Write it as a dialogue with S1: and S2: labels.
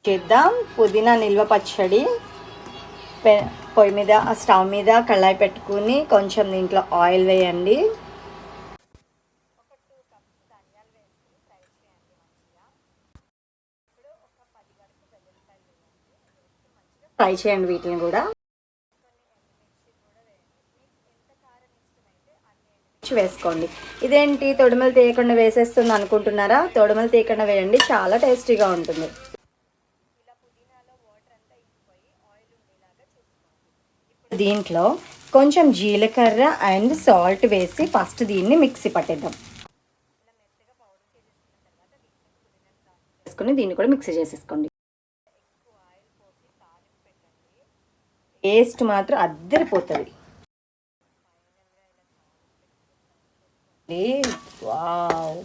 S1: చేద్దాం పుదీనా నిల్వ పచ్చడి. పొయ్యి మీద స్టవ్ మీద కళాయి పెట్టుకుని కొంచెం దీంట్లో ఆయిల్ వేయండి. ఫ్రై చేయండి వీటిని కూడా. వేసుకోండి. ఇదేంటి తొడిమలు తీయకుండా వేసేస్తుంది అనుకుంటున్నారా? తొడిమలు తీయకుండా వేయండి, చాలా టేస్టీగా ఉంటుంది. దీంట్లో కొంచెం జీలకర్ర అండ్ సాల్ట్ వేసి ఫస్ట్ దీన్ని మిక్సీ పట్టేద్దాం. వేసుకొని దీన్ని కూడా మిక్సీ చేసేసుకోండి. టేస్ట్ మాత్రం అద్దరిపోతుంది. వావ్.